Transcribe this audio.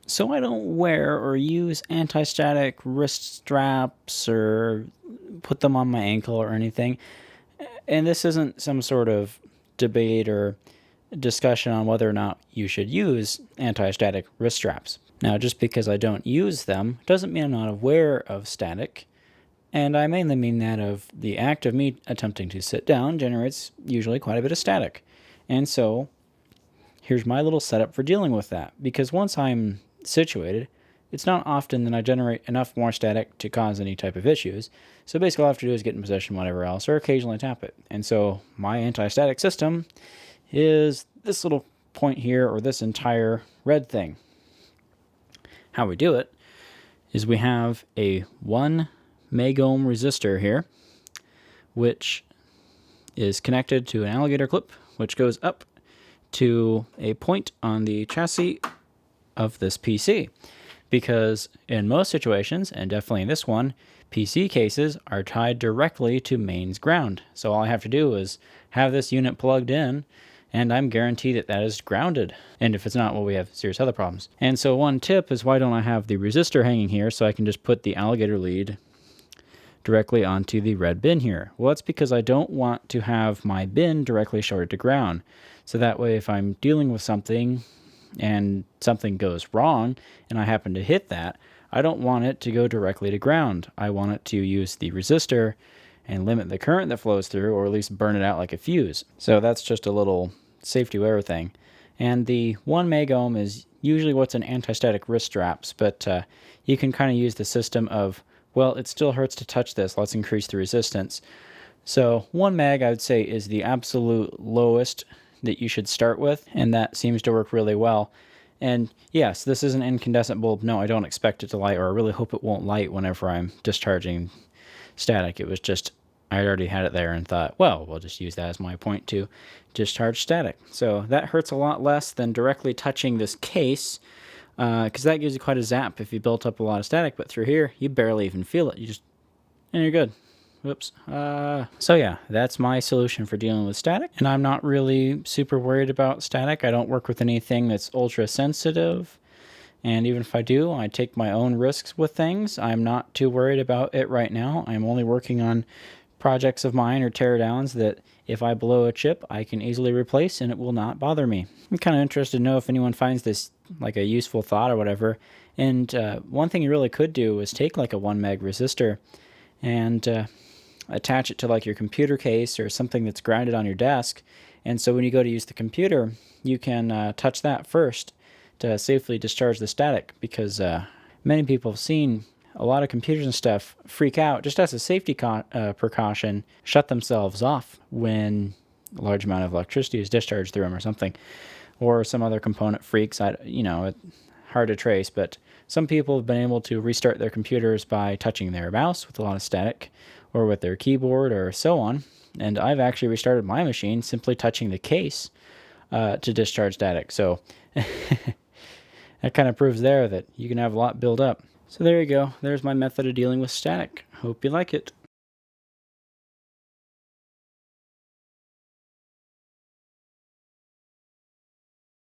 So I don't wear or use anti-static wrist straps or put them on my ankle or anything. And this isn't some sort of debate or discussion on whether or not you should use anti-static wrist straps. Now, just because I don't use them doesn't mean I'm not aware of static. And I mainly mean that of the act of me attempting to sit down generates usually quite a bit of static. And so here's my little setup for dealing with that. Because once I'm situated, it's not often that I generate enough more static to cause any type of issues. So basically all I have to do is get in position, whatever else, or occasionally tap it. And so my anti-static system is this little point here, or this entire red thing. How we do it is we have a 1 megohm resistor here, which is connected to an alligator clip, which goes up to a point on the chassis of this PC. Because in most situations, and definitely in this one, PC cases are tied directly to mains ground. So all I have to do is have this unit plugged in, and I'm guaranteed that that is grounded. And if it's not, well, we have serious other problems. And so one tip is, why don't I have the resistor hanging here so I can just put the alligator lead directly onto the red bin here? Well, that's because I don't want to have my bin directly shorted to ground. So that way, if I'm dealing with something and something goes wrong and I happen to hit that, I don't want it to go directly to ground. I want it to use the resistor and limit the current that flows through, or at least burn it out like a fuse. So that's just a little safety wear thing. And the 1 megohm is usually what's in anti-static wrist straps, but you can kind of use the system of, well, it still hurts to touch this, let's increase the resistance. So 1 meg, I would say, is the absolute lowest that you should start with, and that seems to work really well. And yes, this is an incandescent bulb. No, I don't expect it to light, or I really hope it won't light whenever I'm discharging static. It was just, I already had it there and thought, well, we'll just use that as my point to discharge static. So that hurts a lot less than directly touching this case, because that gives you quite a zap if you built up a lot of static. But through here, you barely even feel it. And you're good. Whoops. So yeah, that's my solution for dealing with static. And I'm not really super worried about static. I don't work with anything that's ultra sensitive. And even if I do, I take my own risks with things. I'm not too worried about it right now. I'm only working on projects of mine or teardowns that if I blow a chip, I can easily replace and it will not bother me. I'm kind of interested to know if anyone finds this like a useful thought or whatever. And one thing you really could do is take like a 1 meg resistor and attach it to like your computer case or something that's grounded on your desk. And so when you go to use the computer, you can touch that first to safely discharge the static, because many people have seen a lot of computers and stuff freak out just as a safety precaution, shut themselves off when a large amount of electricity is discharged through them or something, or some other component freaks. It's hard to trace, but some people have been able to restart their computers by touching their mouse with a lot of static, or with their keyboard, or so on. And I've actually restarted my machine simply touching the case to discharge static. So that kind of proves there that you can have a lot build up. So there you go. There's my method of dealing with static. Hope you like it.